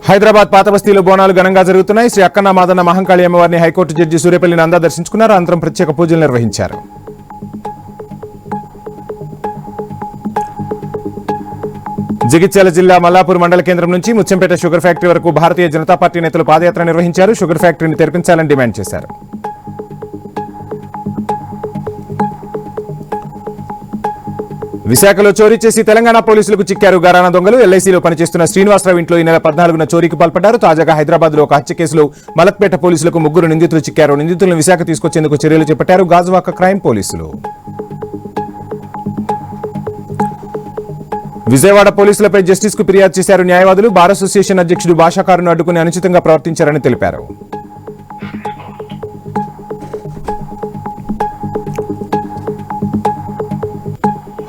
హైదరాబాద్ పాత బస్తీలో బోనాలు ఘనంగా జరుగుతున్నాయి. శ్రీ అక్కన్న మాదన్న మహంకాళి అమ్మవారిని హైకోర్టు జడ్జి సూర్యపల్లి నందా దర్శించుకున్నారు. అనంతరం ప్రత్యేక పూజలు నిర్వహించారు. జగిత్యాల జిల్లా మల్లాపూర్ మండల కేంద్రం నుంచి ముత్యంపేట షుగర్ ఫ్యాక్టరీ వరకు భారతీయ జనతా పార్టీ నేతలు పాదయాత్ర నిర్వహించారు. షుగర్ ఫ్యాక్టరీని తెరిపించాలని డిమాండ్ చేశారు. విశాఖలో చోరీ చేసి తెలంగాణ పోలీసులకు చిక్కారు గరానా దొంగలు. ఎల్ఐసీలో పనిచేస్తున్న శ్రీనివాసరావు ఇంట్లో ఈ నెల 14న చోరీకి పాల్పడ్డారు. తాజాగా హైదరాబాద్ లో ఒక హత్య కేసులో మలక్పేట పోలీసులకు 3 నిందితులు చిక్కారు. నిందితులను విశాఖ తీసుకొచ్చేందుకు చర్యలు చేపట్టారు గాజువాక క్రైమ్ పోలీసులు. విజయవాడ పోలీసులపై జస్టిస్ కు ఫిర్యాదు చేశారు న్యాయవాదులు. బార్ అసోసియేషన్ అధ్యక్షుడు భాషాకారును అడ్డుకుని అనుచితంగా ప్రవర్తించారని తెలిపారు.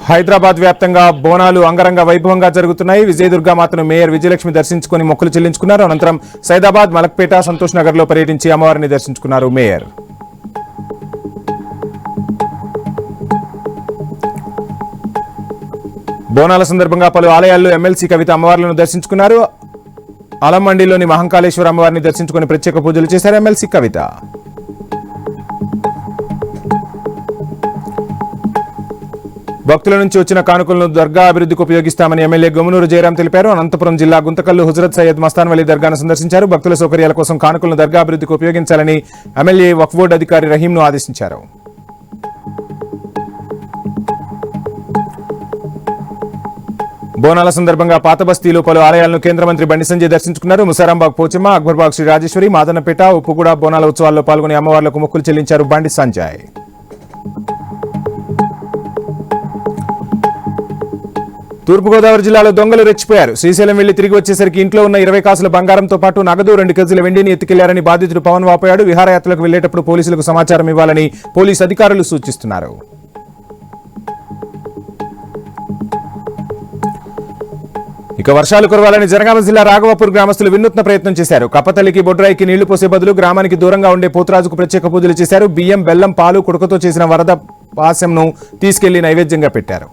హైదరాబాద్ వ్యాప్తంగా బోనాలు అంగరంగ వైభవంగా జరుగుతున్నాయి. విజయదుర్గా మాతను మేయర్ విజయలక్ష్మి దర్శించుకుని మొక్కులు చెల్లించుకున్నారు. అనంతరం సైదాబాద్, మలక్పేట, సంతోష్ నగర్ లో పర్యటించి అమ్మవారిని దర్శించుకున్నారు మేయర్. బోనాల సందర్భంగా పలు ఆలయాల్లో ఎమ్మెల్సీ కవిత అమ్మవార్లను దర్శించుకున్నారు. అలంమండిలోని మహంకాళేశ్వర అమ్మవారిని దర్శించుకుని ప్రత్యేక పూజలు చేశారు ఎమ్మెల్సీ కవిత. భక్తుల నుంచి వచ్చిన కానుకలను దర్గా అభివృద్ధికి ఉపయోగిస్తామని ఎమ్మెల్యే గొమునూరు జయరాం తెలిపారు. అనంతపురం జిల్లా గుంతకల్లు హుజరత్ సయ్యద్ మస్తాన్ వలీ దర్గాను సందర్శించారు. భక్తుల సౌకర్యాల కోసం కానుకలను దర్గా అభివృద్ధికి ఉపయోగించాలని ఎమ్మెల్యే వక్ఫ్ బోర్డు అధికారి రహీంను ఆదేశించారు. బోనాల సందర్భంగా పాత బస్తీలో పలు ఆలయాలను కేంద్ర మంత్రి బండి సంజయ్ దర్శించుకున్నారు. ముసారాంబాగ్ పోచమ్మ, అక్బర్బాగ్ శ్రీ రాజేశ్వరి, మాదన్నపేట, ఉప్పుగూడ బోనాల ఉత్సవాల్లో పాల్గొని అమ్మవార్లకు మొక్కులు చెల్లించారు బండి సంజయ్. తూర్పుగోదావరి జిల్లాలో దొంగలు రెచ్చిపోయారు. శ్రీశైలం వెళ్లి తిరిగి వచ్చేసరికి ఇంట్లో ఉన్న 20 కాసుల బంగారంతో పాటు నగదు 2 కేజీల వెండిని ఎత్తుకెళ్లారని బాధితుడు పవన్ వాపోయాడు. విహారయాత్రలకు వెళ్లేటప్పుడు పోలీసులకు సమాచారం ఇవ్వాలని పోలీసు అధికారులు సూచిస్తున్నారు. ఇక వర్షాలు కురవాలని జనగామ జిల్లా రాఘవాపూర్ గ్రామస్తులు వినూత్న ప్రయత్నం చేశారు. కప్పతల్లికి బొడ్రాయికి నీళ్లు పోసే బదులు గ్రామానికి దూరంగా ఉండే పోతురాజుకు ప్రత్యేక పూజలు చేశారు. బియ్యం, బెల్లం, పాలు, కుడకతో చేసిన వరద పాశంను తీసుకెళ్లి నైవేద్యంగా పెట్టారు.